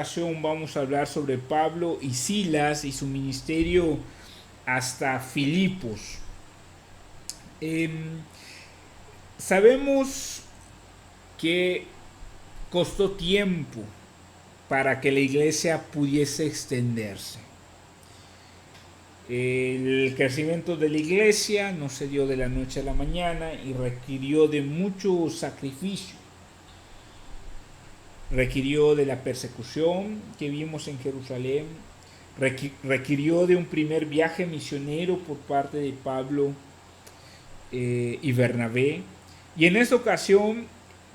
ocasión vamos a hablar sobre Pablo y Silas y su ministerio hasta Filipos. Sabemos que costó tiempo para que la iglesia pudiese extenderse. El crecimiento de la iglesia no se dio de la noche a la mañana y requirió de mucho sacrificio. Requirió de la persecución que vimos en Jerusalén, requirió de un primer viaje misionero por parte de Pablo y Bernabé. Y en esta ocasión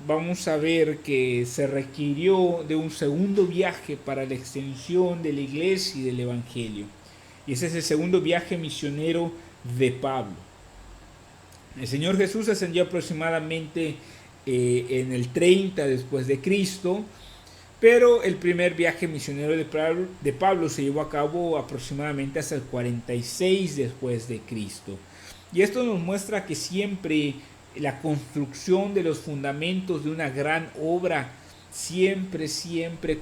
vamos a ver que se requirió de un segundo viaje para la extensión de la iglesia y del evangelio. Y ese es el segundo viaje misionero de Pablo. El Señor Jesús ascendió aproximadamente en el 30 después de Cristo, pero el primer viaje misionero de Pablo se llevó a cabo aproximadamente hasta el 46 después de Cristo. Y esto nos muestra que siempre la construcción de los fundamentos de una gran obra siempre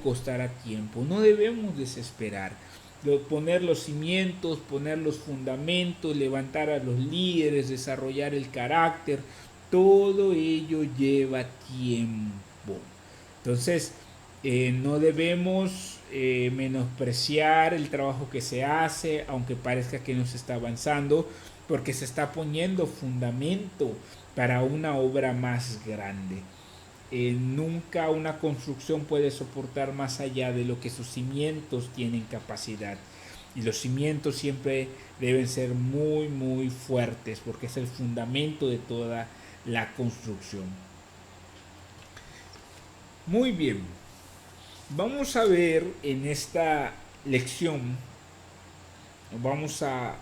costará tiempo. No debemos desesperar. Poner los cimientos, poner los fundamentos, levantar a los líderes, desarrollar el carácter, todo ello lleva tiempo. Entonces, no debemos menospreciar el trabajo que se hace, aunque parezca que no se está avanzando, porque se está poniendo fundamento para una obra más grande. Nunca una construcción puede soportar más allá de lo que sus cimientos tienen capacidad. Y los cimientos siempre deben ser muy fuertes, porque es el fundamento de toda la construcción. Muy bien, vamos a ver en esta lección, vamos a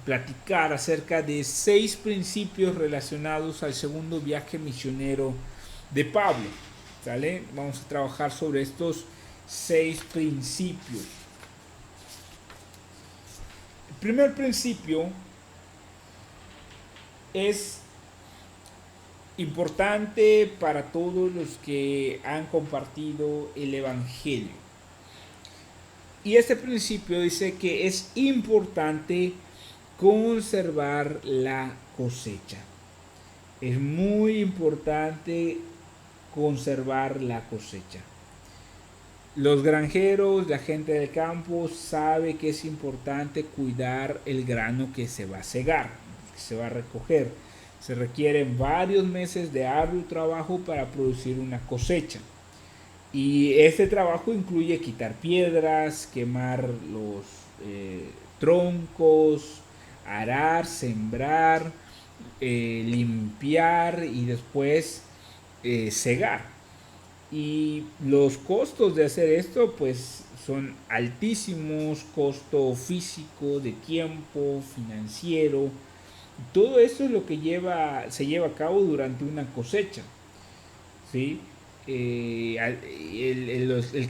platicar acerca de 6 principios relacionados al segundo viaje misionero de Pablo. ¿Sale? Vamos a trabajar sobre estos 6 principios. El primer principio es importante para todos los que han compartido el Evangelio. Y este principio dice que es importante conservar la cosecha. Es muy importante conservar la cosecha. Los granjeros, la gente del campo sabe que es importante cuidar el grano que se va a cegar, que se va a recoger. Se requieren varios meses de arduo trabajo para producir una cosecha. Y este trabajo incluye quitar piedras, quemar los troncos, arar, sembrar, limpiar y después cegar. Y los costos de hacer esto pues son altísimos, costo físico, de tiempo, financiero. Todo esto es lo que se lleva a cabo durante una cosecha, ¿sí? El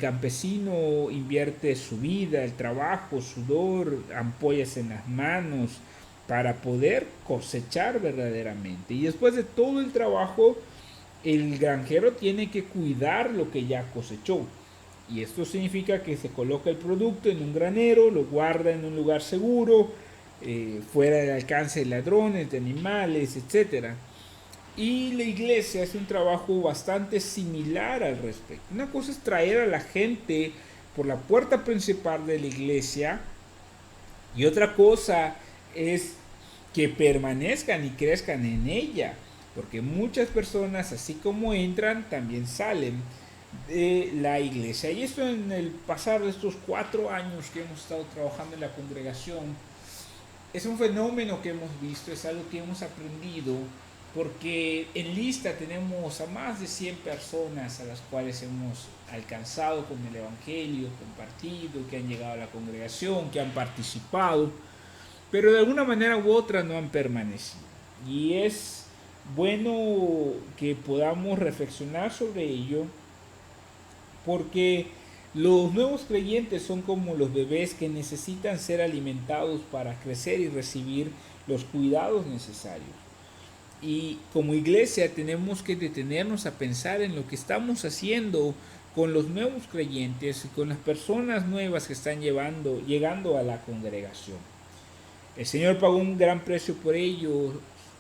campesino invierte su vida, el trabajo, sudor, ampollas en las manos para poder cosechar verdaderamente. Y después de todo el trabajo, el granjero tiene que cuidar lo que ya cosechó. Y esto significa que se coloca el producto en un granero, lo guarda en un lugar seguro, fuera del alcance de ladrones, de animales, etcétera. Y la iglesia hace un trabajo bastante similar al respecto. Una cosa es traer a la gente por la puerta principal de la iglesia y otra cosa es que permanezcan y crezcan en ella. Porque muchas personas, así como entran, también salen de la iglesia. Y esto en el pasar de estos 4 años que hemos estado trabajando en la congregación, es un fenómeno que hemos visto, es algo que hemos aprendido, porque en lista tenemos a más de 100 personas a las cuales hemos alcanzado con el Evangelio, compartido, que han llegado a la congregación, que han participado, pero de alguna manera u otra no han permanecido. Y es bueno que podamos reflexionar sobre ello, porque los nuevos creyentes son como los bebés que necesitan ser alimentados para crecer y recibir los cuidados necesarios. Y como iglesia tenemos que detenernos a pensar en lo que estamos haciendo con los nuevos creyentes y con las personas nuevas que están llegando a la congregación. El Señor pagó un gran precio por ellos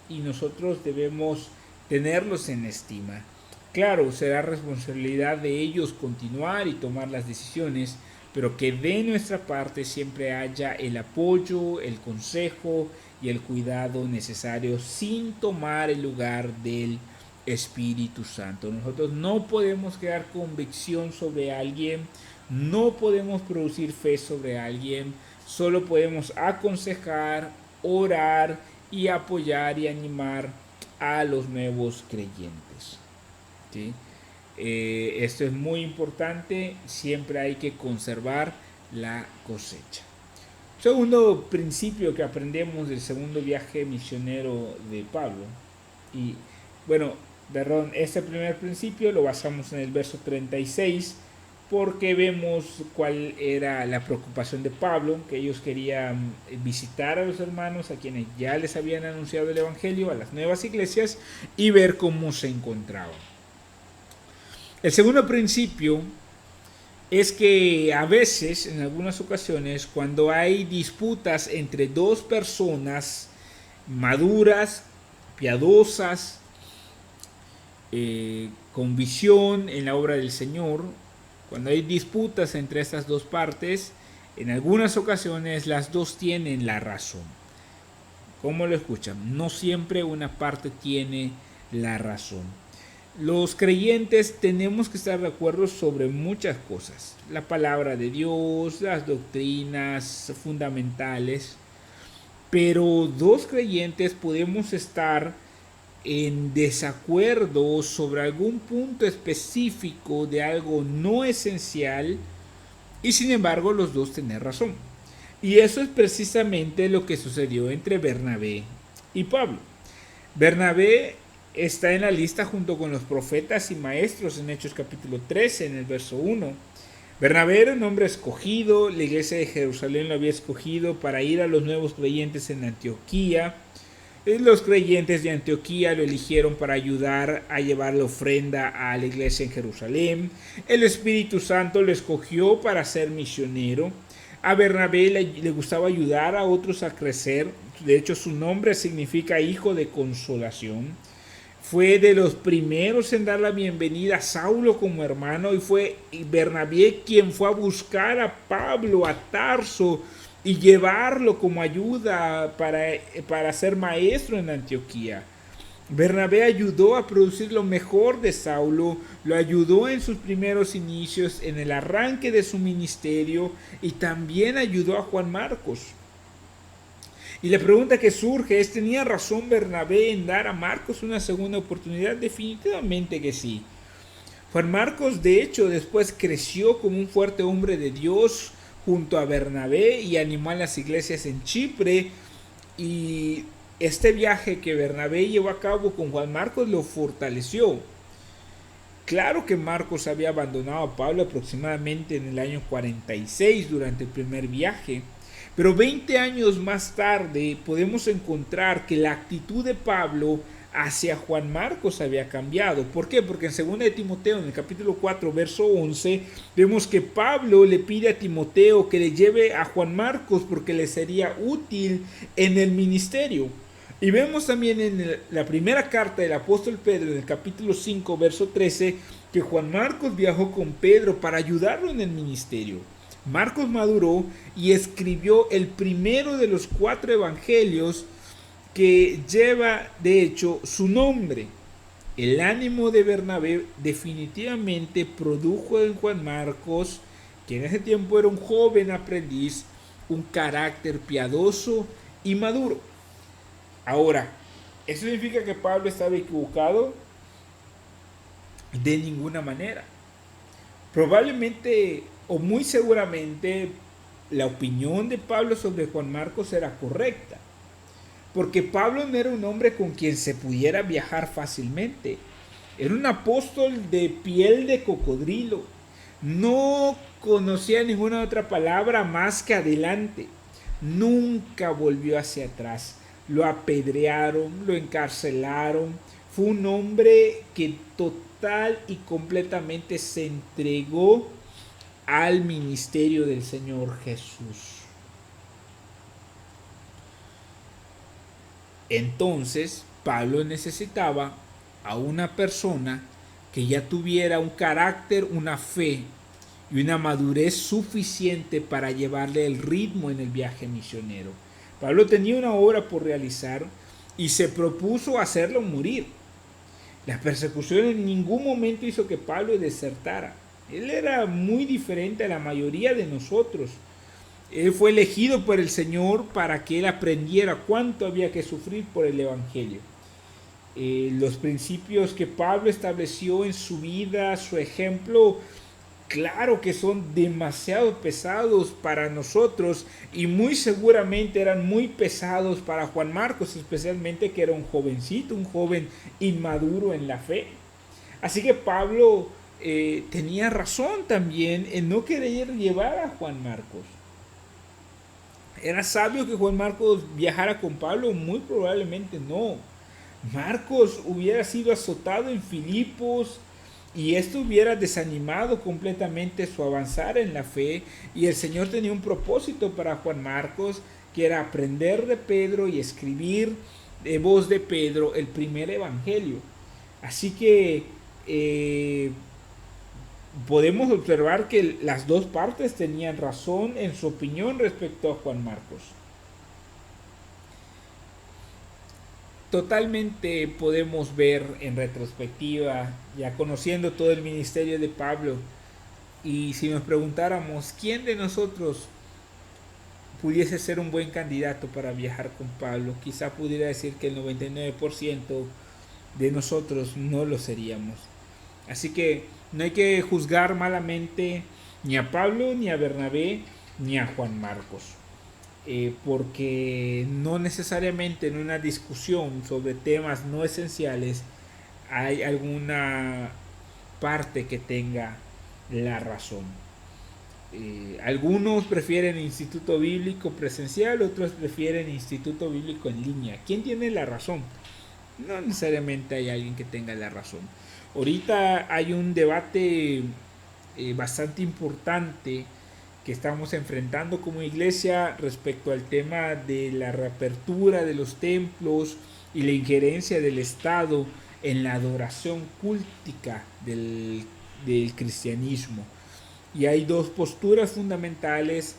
y nosotros debemos tenerlos en estima. Claro, será responsabilidad de ellos continuar y tomar las decisiones, pero que de nuestra parte siempre haya el apoyo, el consejo y el cuidado necesario sin tomar el lugar del Espíritu Santo. Nosotros no podemos crear convicción sobre alguien, no podemos producir fe sobre alguien, solo podemos aconsejar, orar y apoyar y animar a los nuevos creyentes. ¿Sí? Esto es muy importante, siempre hay que conservar la cosecha. Segundo principio que aprendemos del segundo viaje misionero de Pablo, y bueno, este primer principio lo basamos en el verso 36, porque vemos cuál era la preocupación de Pablo, que ellos querían visitar a los hermanos a quienes ya les habían anunciado el Evangelio, a las nuevas iglesias, y ver cómo se encontraban. El segundo principio es que a veces, en algunas ocasiones, cuando hay disputas entre dos personas maduras, piadosas, con visión en la obra del Señor, cuando hay disputas entre estas dos partes, en algunas ocasiones las dos tienen la razón. ¿Cómo lo escuchan? No siempre una parte tiene la razón. Los creyentes tenemos que estar de acuerdo sobre muchas cosas. La palabra de Dios, las doctrinas fundamentales. Pero dos creyentes podemos estar en desacuerdo sobre algún punto específico de algo no esencial y sin embargo los dos tienen razón. Y eso es precisamente lo que sucedió entre Bernabé y Pablo. Bernabé está en la lista junto con los profetas y maestros en Hechos capítulo 13, en el verso 1. Bernabé era un hombre escogido, la iglesia de Jerusalén lo había escogido para ir a los nuevos creyentes en Antioquía. Los creyentes de Antioquía lo eligieron para ayudar a llevar la ofrenda a la iglesia en Jerusalén. El Espíritu Santo lo escogió para ser misionero. A Bernabé le gustaba ayudar a otros a crecer. De hecho, su nombre significa hijo de consolación. Fue de los primeros en dar la bienvenida a Saulo como hermano, y fue Bernabé quien fue a buscar a Pablo a Tarso y llevarlo como ayuda para ser maestro en Antioquía. Bernabé ayudó a producir lo mejor de Saulo, lo ayudó en sus primeros inicios, en el arranque de su ministerio, y también ayudó a Juan Marcos. Y la pregunta que surge es, ¿tenía razón Bernabé en dar a Marcos una segunda oportunidad? Definitivamente que sí. Juan Marcos, de hecho, después creció como un fuerte hombre de Dios junto a Bernabé y animó a las iglesias en Chipre. Y este viaje que Bernabé llevó a cabo con Juan Marcos lo fortaleció. Claro que Marcos había abandonado a Pablo aproximadamente en el año 46 durante el primer viaje. Pero 20 años más tarde podemos encontrar que la actitud de Pablo hacia Juan Marcos había cambiado. ¿Por qué? Porque en 2 de Timoteo, en el capítulo 4, verso 11, vemos que Pablo le pide a Timoteo que le lleve a Juan Marcos porque le sería útil en el ministerio. Y vemos también en la primera carta del apóstol Pedro, en el capítulo 5, verso 13, que Juan Marcos viajó con Pedro para ayudarlo en el ministerio. Marcos maduró y escribió el primero de los 4 evangelios que lleva de hecho su nombre. El ánimo de Bernabé definitivamente produjo en Juan Marcos, que en ese tiempo era un joven aprendiz, un carácter piadoso y maduro. Ahora, ¿eso significa que Pablo estaba equivocado? De ninguna manera. Probablemente o muy seguramente la opinión de Pablo sobre Juan Marcos era correcta, porque Pablo no era un hombre con quien se pudiera viajar fácilmente. Era un apóstol de piel de cocodrilo. No conocía ninguna otra palabra más que adelante. Nunca volvió hacia atrás. Lo apedrearon, lo encarcelaron, Fue un hombre que total y completamente se entregó al ministerio del Señor Jesús. Entonces, Pablo necesitaba a una persona que ya tuviera un carácter, una fe y una madurez suficiente para llevarle el ritmo en el viaje misionero. Pablo tenía una obra por realizar y se propuso hacerlo morir. La persecución en ningún momento hizo que Pablo desertara. Él era muy diferente a la mayoría de nosotros. Él fue elegido por el Señor para que él aprendiera cuánto había que sufrir por el Evangelio. Los principios que Pablo estableció en su vida, su ejemplo, claro que son demasiado pesados para nosotros y muy seguramente eran muy pesados para Juan Marcos, especialmente que era un jovencito, un joven inmaduro en la fe. Así que Pablo tenía razón también en no querer llevar a Juan Marcos. ¿Era sabio que Juan Marcos viajara con Pablo? Muy probablemente no. Marcos hubiera sido azotado en Filipos y esto hubiera desanimado completamente su avanzar en la fe, y el Señor tenía un propósito para Juan Marcos, que era aprender de Pedro y escribir de voz de Pedro el primer evangelio. Así que podemos observar que las dos partes tenían razón en su opinión respecto a Juan Marcos. Totalmente podemos ver en retrospectiva, ya conociendo todo el ministerio de Pablo, y si nos preguntáramos quién de nosotros pudiese ser un buen candidato para viajar con Pablo, quizá pudiera decir que el 99% de nosotros no lo seríamos. Así que no hay que juzgar malamente ni a Pablo, ni a Bernabé, ni a Juan Marcos. Porque no necesariamente en una discusión sobre temas no esenciales hay alguna parte que tenga la razón. Algunos prefieren instituto bíblico presencial, otros prefieren instituto bíblico en línea. ¿Quién tiene la razón? No necesariamente hay alguien que tenga la razón. Ahorita hay un debate bastante importante que estamos enfrentando como iglesia respecto al tema de la reapertura de los templos y la injerencia del Estado en la adoración cultica del cristianismo. Y hay dos posturas fundamentales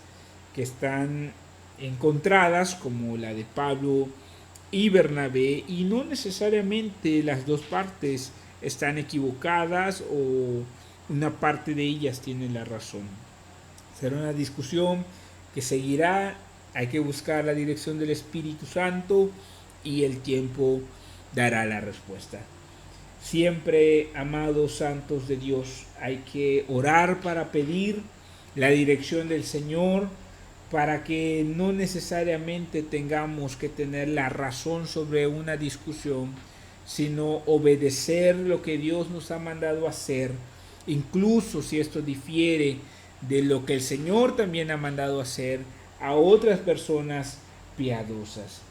que están encontradas, como la de Pablo y Bernabé, y no necesariamente las dos partes están equivocadas o una parte de ellas tiene la razón. Será una discusión que seguirá, hay que buscar la dirección del Espíritu Santo y el tiempo dará la respuesta. Siempre, amados santos de Dios, hay que orar para pedir la dirección del Señor, para que no necesariamente tengamos que tener la razón sobre una discusión, sino obedecer lo que Dios nos ha mandado hacer, incluso si esto difiere de lo que el Señor también ha mandado hacer a otras personas piadosas.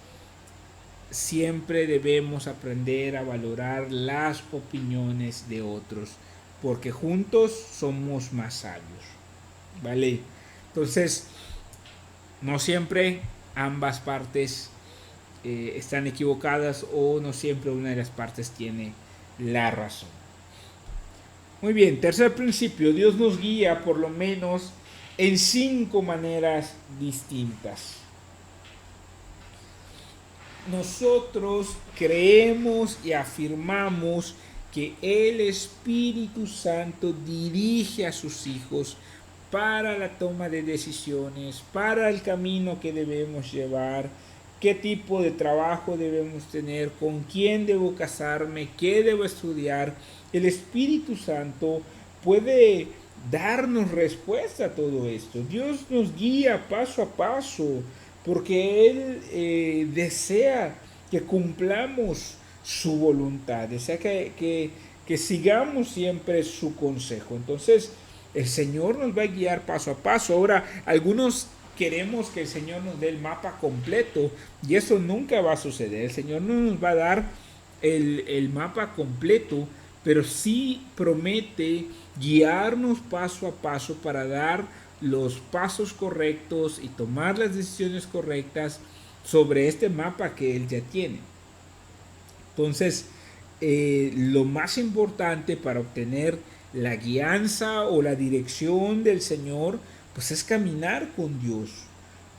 Siempre debemos aprender a valorar las opiniones de otros, porque juntos somos más sabios. ¿Vale? Entonces, no siempre ambas partes están equivocadas, o no siempre una de las partes tiene la razón. Muy bien, tercer principio: Dios nos guía por lo menos en 5 maneras distintas. Nosotros creemos y afirmamos que el Espíritu Santo dirige a sus hijos para la toma de decisiones, para el camino que debemos llevar, qué tipo de trabajo debemos tener, con quién debo casarme, qué debo estudiar. El Espíritu Santo puede darnos respuesta a todo esto. Dios nos guía paso a paso, porque Él desea que cumplamos su voluntad, desea que sigamos siempre su consejo. Entonces, el Señor nos va a guiar paso a paso. Ahora, algunos queremos que el Señor nos dé el mapa completo, y eso nunca va a suceder. El Señor no nos va a dar el mapa completo, pero sí promete guiarnos paso a paso para dar los pasos correctos y tomar las decisiones correctas sobre este mapa que él ya tiene. Entonces, lo más importante para obtener la guianza o la dirección del Señor, pues es caminar con Dios.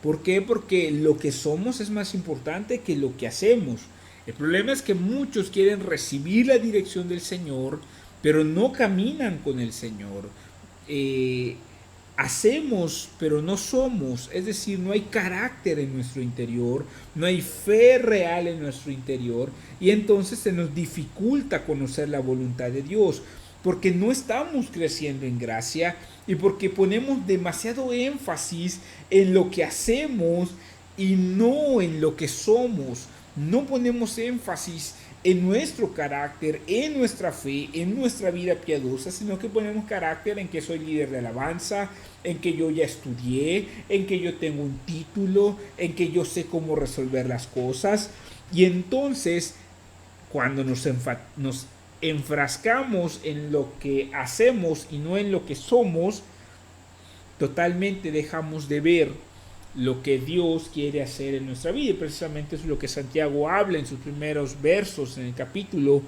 ¿Por qué? Porque lo que somos es más importante que lo que hacemos. El problema es que muchos quieren recibir la dirección del Señor, pero no caminan con el Señor. Hacemos, pero no somos. Es decir, no hay carácter en nuestro interior, no hay fe real en nuestro interior, y entonces se nos dificulta conocer la voluntad de Dios, porque no estamos creciendo en gracia y porque ponemos demasiado énfasis en lo que hacemos y no en lo que somos. No ponemos énfasis en nuestro carácter, en nuestra fe, en nuestra vida piadosa, sino que ponemos carácter en que soy líder de alabanza, en que yo ya estudié, en que yo tengo un título, en que yo sé cómo resolver las cosas. Y entonces, cuando nos enfrascamos en lo que hacemos y no en lo que somos, totalmente dejamos de ver lo que Dios quiere hacer en nuestra vida. Y precisamente es lo que Santiago habla en sus primeros versos en el capítulo,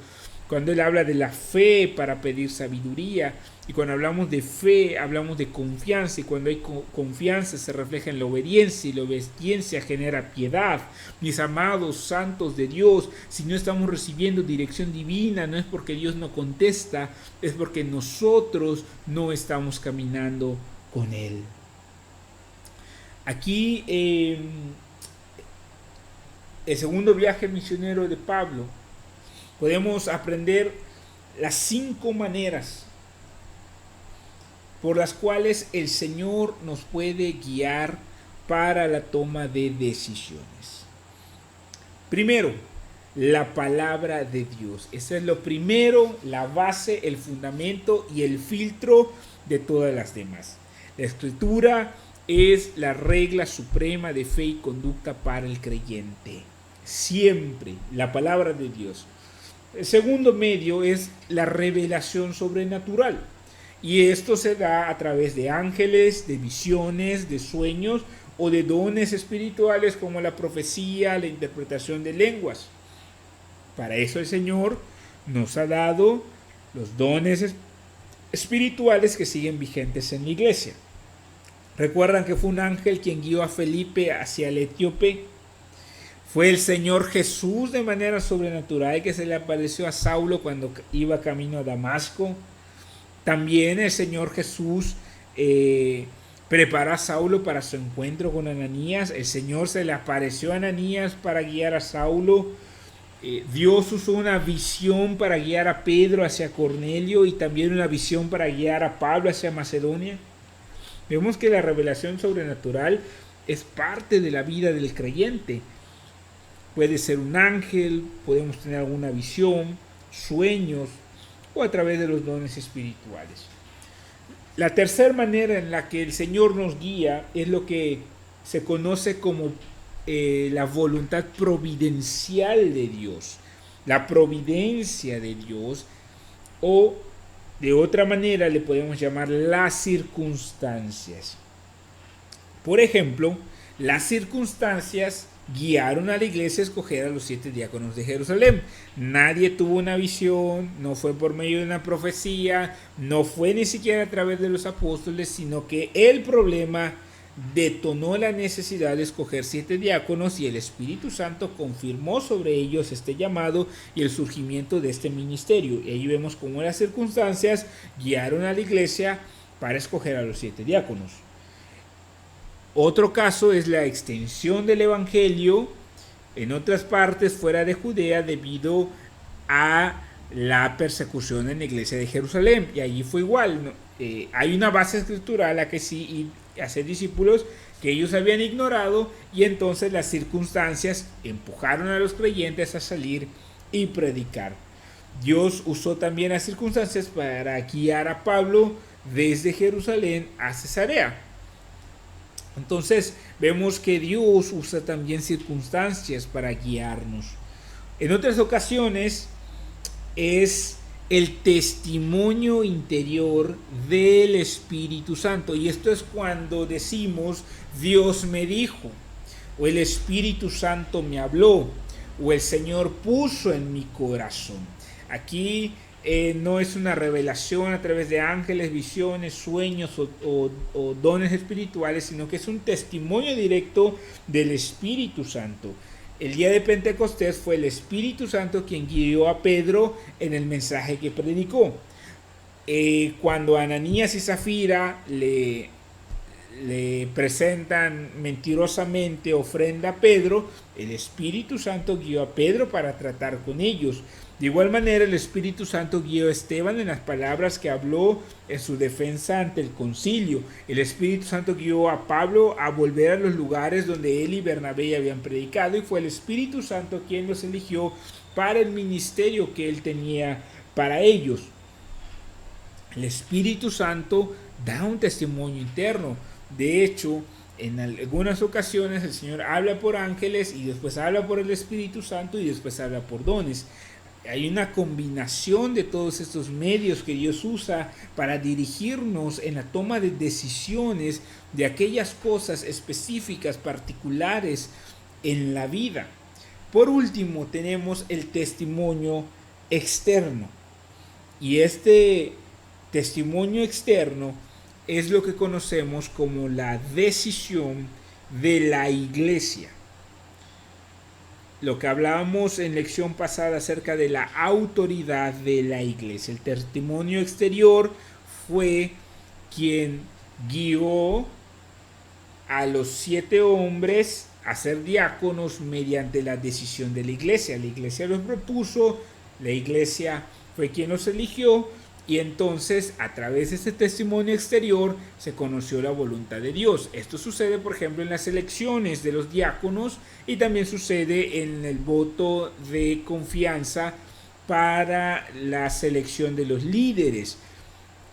cuando él habla de la fe para pedir sabiduría. Y cuando hablamos de fe, hablamos de confianza, y cuando hay confianza se refleja en la obediencia, y la obediencia genera piedad. Mis amados santos de Dios, si no estamos recibiendo dirección divina, no es porque Dios no contesta, es porque nosotros no estamos caminando con Él. Aquí, el segundo viaje misionero de Pablo, podemos aprender las 5 maneras por las cuales el Señor nos puede guiar para la toma de decisiones. Primero, la palabra de Dios. Ese es lo primero, la base, el fundamento y el filtro de todas las demás. La Escritura es la regla suprema de fe y conducta para el creyente. Siempre la palabra de Dios. El segundo medio es la revelación sobrenatural. Y esto se da a través de ángeles, de visiones, de sueños o de dones espirituales como la profecía, la interpretación de lenguas. Para eso el Señor nos ha dado los dones espirituales que siguen vigentes en la iglesia. Recuerdan que fue un ángel quien guió a Felipe hacia el etíope. Fue el Señor Jesús de manera sobrenatural que se le apareció a Saulo cuando iba camino a Damasco. También el Señor Jesús preparó a Saulo para su encuentro con Ananías. El Señor se le apareció a Ananías para guiar a Saulo. Dios usó una visión para guiar a Pedro hacia Cornelio y también una visión para guiar a Pablo hacia Macedonia. Vemos que la revelación sobrenatural es parte de la vida del creyente. Puede ser un ángel, podemos tener alguna visión, sueños o a través de los dones espirituales. La tercera manera en la que el Señor nos guía es lo que se conoce como la voluntad providencial de Dios, la providencia de Dios, o de otra manera le podemos llamar las circunstancias. Por ejemplo, las circunstancias guiaron a la iglesia a escoger a los 7 diáconos de Jerusalén. Nadie tuvo una visión, no fue por medio de una profecía, no fue ni siquiera a través de los apóstoles, sino que el problema detonó la necesidad de escoger 7 diáconos y el Espíritu Santo confirmó sobre ellos este llamado y el surgimiento de este ministerio. Y ahí vemos cómo las circunstancias guiaron a la iglesia para escoger a los 7 diáconos. Otro caso es la extensión del evangelio en otras partes fuera de Judea debido a la persecución en la iglesia de Jerusalén. Y allí fue igual, ¿no? Hay una base escritural a que sí hacer discípulos que ellos habían ignorado, y entonces las circunstancias empujaron a los creyentes a salir y predicar. Dios usó también las circunstancias para guiar a Pablo desde Jerusalén a Cesarea. Entonces vemos que Dios usa también circunstancias para guiarnos. En otras ocasiones es el testimonio interior del Espíritu Santo. Y esto es cuando decimos Dios me dijo, o el Espíritu Santo me habló, o el Señor puso en mi corazón. Aquí no es una revelación a través de ángeles, visiones, sueños o dones espirituales, sino que es un testimonio directo del Espíritu Santo. El día de Pentecostés fue el Espíritu Santo quien guió a Pedro en el mensaje que predicó. Cuando Ananías y Zafira le presentan mentirosamente ofrenda a Pedro, el Espíritu Santo guió a Pedro para tratar con ellos. De igual manera, el Espíritu Santo guió a Esteban en las palabras que habló en su defensa ante el concilio. El Espíritu Santo guió a Pablo a volver a los lugares donde él y Bernabé habían predicado, y fue el Espíritu Santo quien los eligió para el ministerio que él tenía para ellos. El Espíritu Santo da un testimonio interno. De hecho, en algunas ocasiones el Señor habla por ángeles y después habla por el Espíritu Santo y después habla por dones. Hay una combinación de todos estos medios que Dios usa para dirigirnos en la toma de decisiones de aquellas cosas específicas, particulares en la vida. Por último, tenemos el testimonio externo. Y este testimonio externo es lo que conocemos como la decisión de la iglesia. Lo que hablábamos en lección pasada acerca de la autoridad de la iglesia. El testimonio exterior fue quien guió a los 7 hombres a ser diáconos mediante la decisión de la iglesia. La iglesia los propuso, la iglesia fue quien los eligió, y entonces a través de este testimonio exterior se conoció la voluntad de Dios. Esto sucede, por ejemplo, en las elecciones de los diáconos, y también sucede en el voto de confianza para la selección de los líderes.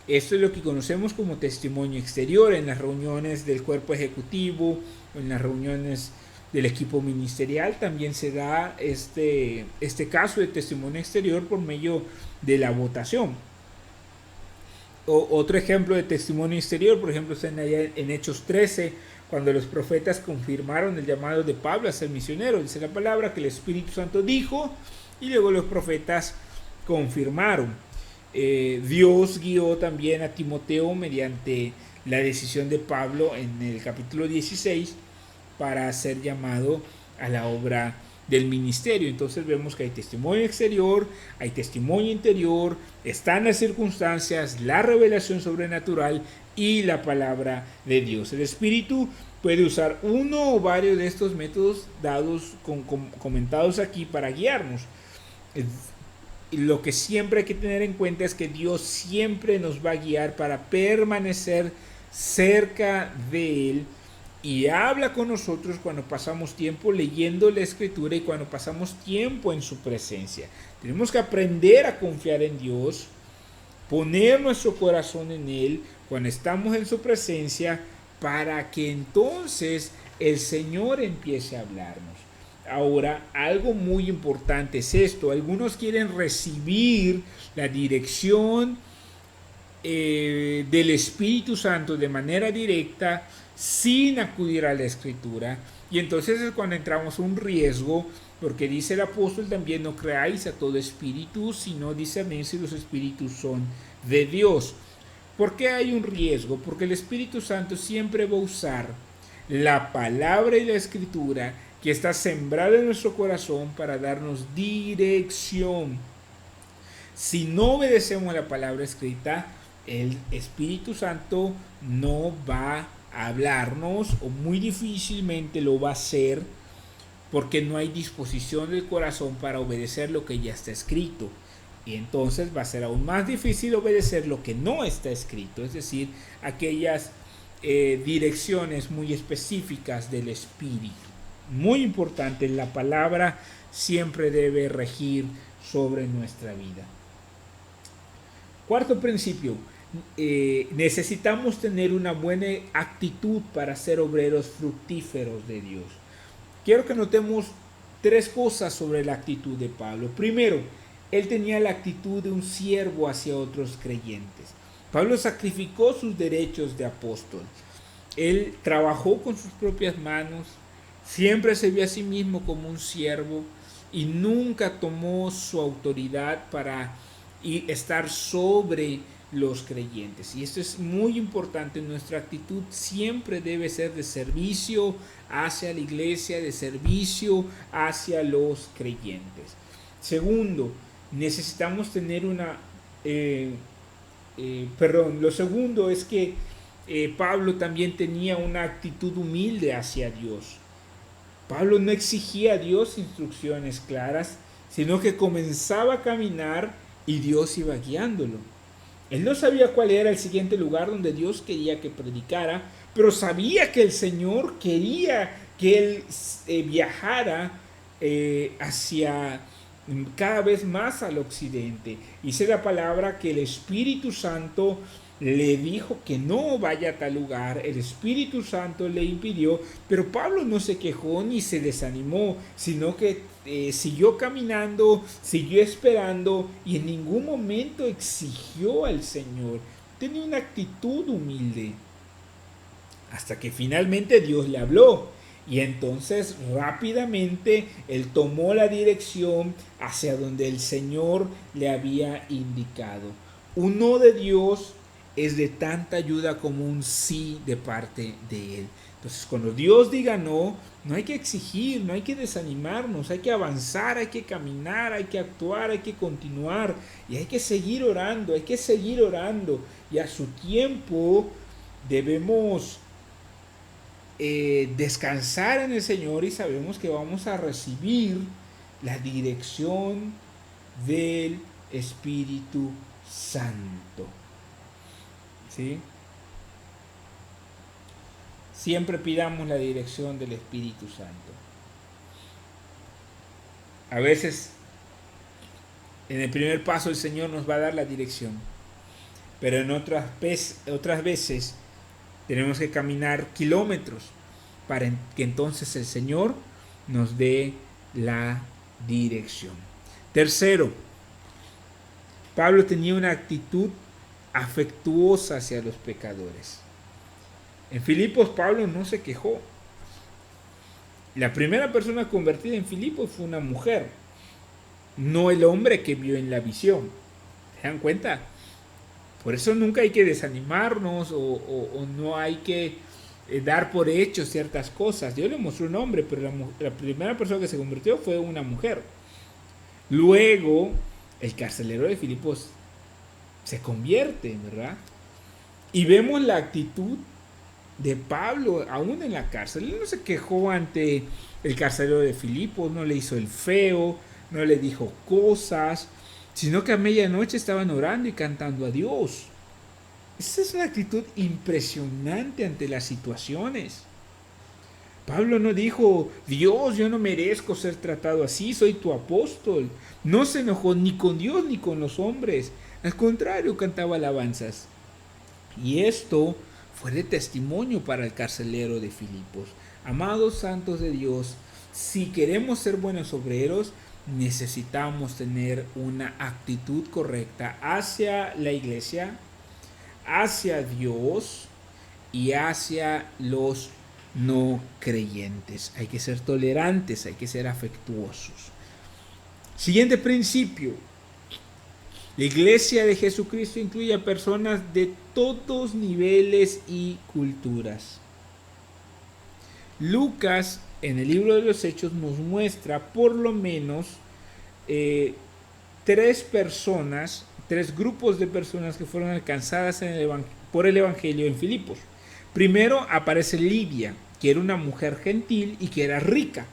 Esto es lo que conocemos como testimonio exterior en las reuniones del cuerpo ejecutivo, en las reuniones del equipo ministerial. También se da este caso de testimonio exterior por medio de la votación. Otro ejemplo de testimonio exterior, por ejemplo, está en Hechos 13, cuando los profetas confirmaron el llamado de Pablo a ser misionero. Dice la palabra que el Espíritu Santo dijo, y luego los profetas confirmaron. Dios guió también a Timoteo mediante la decisión de Pablo en el capítulo 16 para ser llamado a la obra del ministerio. Entonces vemos que hay testimonio exterior, hay testimonio interior, están las circunstancias, la revelación sobrenatural y la palabra de Dios. El Espíritu puede usar uno o varios de estos métodos dados, comentados aquí, para guiarnos. Lo que siempre hay que tener en cuenta es que Dios siempre nos va a guiar para permanecer cerca de Él, y habla con nosotros cuando pasamos tiempo leyendo la Escritura y cuando pasamos tiempo en su presencia. Tenemos que aprender a confiar en Dios, poner nuestro corazón en Él cuando estamos en su presencia, para que entonces el Señor empiece a hablarnos. Ahora, algo muy importante es esto: algunos quieren recibir la dirección del Espíritu Santo de manera directa sin acudir a la Escritura, y entonces es cuando entramos un riesgo, porque dice el apóstol también: no creáis a todo espíritu, sino discernid si los espíritus son de Dios. ¿Por qué hay un riesgo? Porque el Espíritu Santo siempre va a usar la palabra y la Escritura que está sembrada en nuestro corazón para darnos dirección. Si no obedecemos la palabra escrita, el Espíritu Santo no va a hablarnos, o muy difícilmente lo va a hacer, porque no hay disposición del corazón para obedecer lo que ya está escrito. Y entonces va a ser aún más difícil obedecer lo que no está escrito, es decir, aquellas direcciones muy específicas del Espíritu. Muy importante, la palabra siempre debe regir sobre nuestra vida. Cuarto principio: necesitamos tener una buena actitud para ser obreros fructíferos de Dios. Quiero que notemos tres cosas sobre la actitud de Pablo. Primero, él tenía la actitud de un siervo hacia otros creyentes. Pablo sacrificó sus derechos de apóstol. Él trabajó con sus propias manos, siempre se vio a sí mismo como un siervo y nunca tomó su autoridad para estar sobre los creyentes. Y esto es muy importante. Nuestra actitud siempre debe ser de servicio hacia la iglesia, de servicio hacia los creyentes. Segundo, necesitamos tener lo segundo es que Pablo también tenía una actitud humilde hacia Dios. Pablo no exigía a Dios instrucciones claras, sino que comenzaba a caminar y Dios iba guiándolo. Él no sabía cuál era el siguiente lugar donde Dios quería que predicara, pero sabía que el Señor quería que él viajara hacia cada vez más al occidente. Dice la palabra que el Espíritu Santo le dijo que no vaya a tal lugar, el Espíritu Santo le impidió, pero Pablo no se quejó ni se desanimó, sino que siguió caminando, siguió esperando y en ningún momento exigió al Señor. Tenía una actitud humilde, hasta que finalmente Dios le habló. Y entonces rápidamente él tomó la dirección hacia donde el Señor le había indicado. Un no de Dios es de tanta ayuda como un sí de parte de Él. Entonces cuando Dios diga no, no hay que exigir, no hay que desanimarnos, hay que avanzar, hay que caminar, hay que actuar, hay que continuar y hay que seguir orando, hay que seguir orando. Y a su tiempo debemos descansar en el Señor y sabemos que vamos a recibir la dirección del Espíritu Santo. ¿Sí? Siempre pidamos la dirección del Espíritu Santo. A veces en el primer paso el Señor nos va a dar la dirección, pero en otras veces tenemos que caminar kilómetros para que entonces el Señor nos dé la dirección. Tercero, Pablo tenía una actitud afectuosa hacia los pecadores. En Filipos Pablo no se quejó. La primera persona convertida en Filipos fue una mujer, no el hombre que vio en la visión. ¿Se dan cuenta? Por eso nunca hay que desanimarnos o no hay que dar por hecho ciertas cosas. Dios le mostró un hombre, pero la primera persona que se convirtió fue una mujer. Luego, el carcelero de Filipos se convierte, ¿verdad? Y vemos la actitud de Pablo aún en la cárcel. Él no se quejó ante el carcelero de Filipos, no le hizo el feo, no le dijo cosas, sino que a medianoche estaban orando y cantando a Dios. Esa es una actitud impresionante ante las situaciones. Pablo no dijo, Dios, yo no merezco ser tratado así, soy tu apóstol. No se enojó ni con Dios ni con los hombres. Al contrario, cantaba alabanzas. Y esto fue de testimonio para el carcelero de Filipos. Amados santos de Dios, si queremos ser buenos obreros, necesitamos tener una actitud correcta hacia la iglesia, hacia Dios y hacia los no creyentes. Hay que ser tolerantes, hay que ser afectuosos. Siguiente principio. La iglesia de Jesucristo incluye a personas de todos niveles y culturas. Lucas, en el libro de los Hechos, nos muestra por lo menos tres grupos de personas que fueron alcanzadas por el Evangelio en Filipos. Primero aparece Lidia, que era una mujer gentil y que era rica,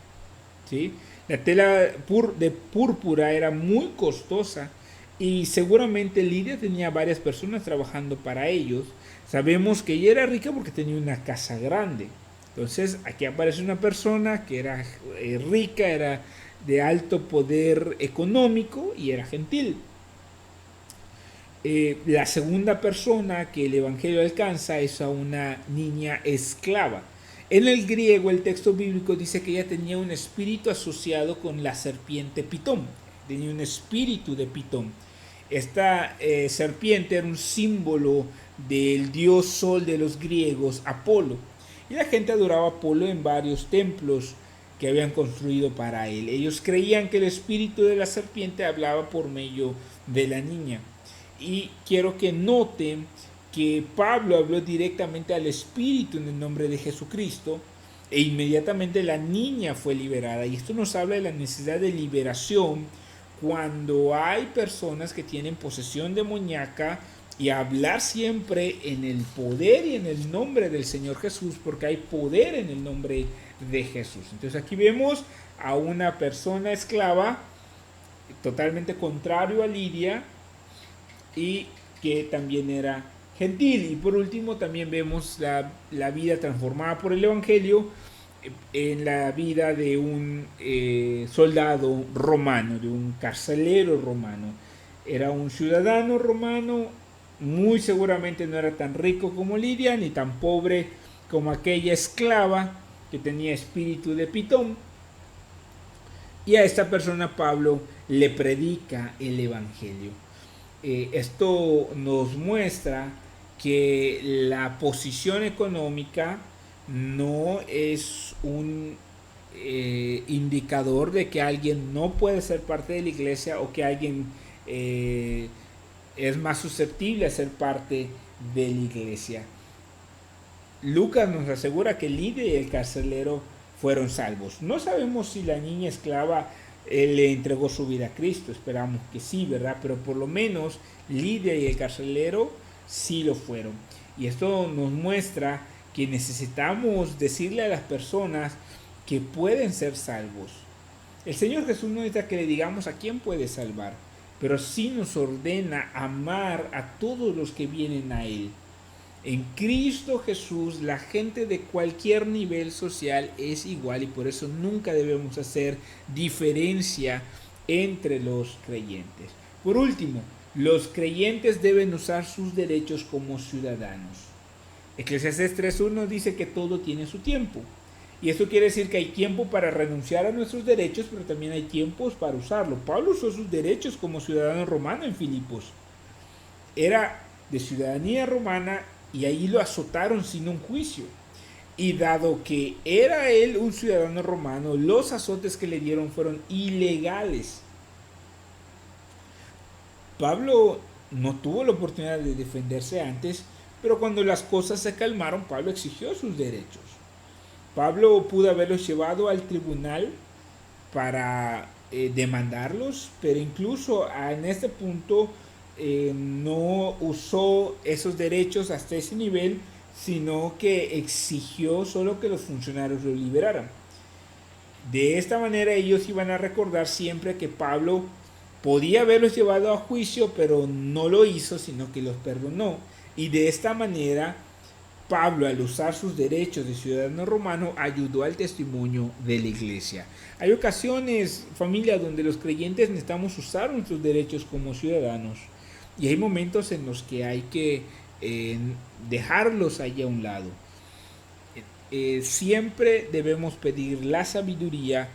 ¿sí? La tela de púrpura era muy costosa y seguramente Lidia tenía varias personas trabajando para ellos. Sabemos que ella era rica porque tenía una casa grande. Entonces aquí aparece una persona que era rica, era de alto poder económico y era gentil. La segunda persona que el Evangelio alcanza es a una niña esclava. En el griego, el texto bíblico dice que ella tenía un espíritu asociado con la serpiente Pitón. Tenía un espíritu de Pitón. Esta serpiente era un símbolo del dios sol de los griegos, Apolo. Y la gente adoraba a Apolo en varios templos que habían construido para él. Ellos creían que el espíritu de la serpiente hablaba por medio de la niña. Y quiero que noten que Pablo habló directamente al espíritu en el nombre de Jesucristo e inmediatamente la niña fue liberada. Y esto nos habla de la necesidad de liberación cuando hay personas que tienen posesión demoníaca, y hablar siempre en el poder y en el nombre del Señor Jesús, porque hay poder en el nombre de Jesús. Entonces aquí vemos a una persona esclava totalmente contrario a Lidia y que también era gentil. Y por último también vemos la vida transformada por el Evangelio en la vida de un soldado romano, de un carcelero romano. Era un ciudadano romano, muy seguramente no era tan rico como Lidia, ni tan pobre como aquella esclava que tenía espíritu de Pitón. Y a esta persona Pablo le predica el Evangelio. Esto nos muestra que la posición económica no es un indicador de que alguien no puede ser parte de la iglesia o que alguien es más susceptible a ser parte de la iglesia. Lucas nos asegura que Lidia y el carcelero fueron salvos. No sabemos si la niña esclava le entregó su vida a Cristo, esperamos que sí, ¿verdad? Pero por lo menos Lidia y el carcelero sí lo fueron. Y esto nos muestra que necesitamos decirle a las personas que pueden ser salvos. El Señor Jesús no necesita que le digamos a quién puede salvar, pero sí nos ordena amar a todos los que vienen a Él. En Cristo Jesús la gente de cualquier nivel social es igual y por eso nunca debemos hacer diferencia entre los creyentes. Por último, los creyentes deben usar sus derechos como ciudadanos. Eclesiastés 3.1 dice que todo tiene su tiempo. Y esto quiere decir que hay tiempo para renunciar a nuestros derechos, pero también hay tiempos para usarlo. Pablo usó sus derechos como ciudadano romano en Filipos. Era de ciudadanía romana y ahí lo azotaron sin un juicio. Y dado que era él un ciudadano romano, los azotes que le dieron fueron ilegales. Pablo no tuvo la oportunidad de defenderse antes, pero cuando las cosas se calmaron, Pablo exigió sus derechos. Pablo pudo haberlos llevado al tribunal para demandarlos, pero incluso en este punto no usó esos derechos hasta ese nivel, sino que exigió solo que los funcionarios lo liberaran. De esta manera ellos iban a recordar siempre que Pablo podía haberlos llevado a juicio, pero no lo hizo, sino que los perdonó. Y de esta manera Pablo, al usar sus derechos de ciudadano romano, ayudó al testimonio de la iglesia. Hay ocasiones, familia, donde los creyentes necesitamos usar nuestros derechos como ciudadanos. Y hay momentos en los que hay que dejarlos allá a un lado. Siempre debemos pedir la sabiduría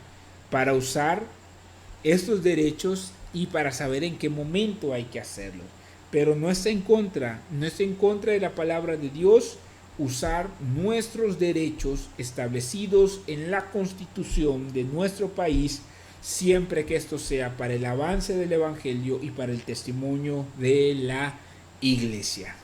para usar estos derechos y para saber en qué momento hay que hacerlo. Pero no está en contra de la palabra de Dios usar nuestros derechos establecidos en la Constitución de nuestro país, siempre que esto sea para el avance del Evangelio y para el testimonio de la Iglesia.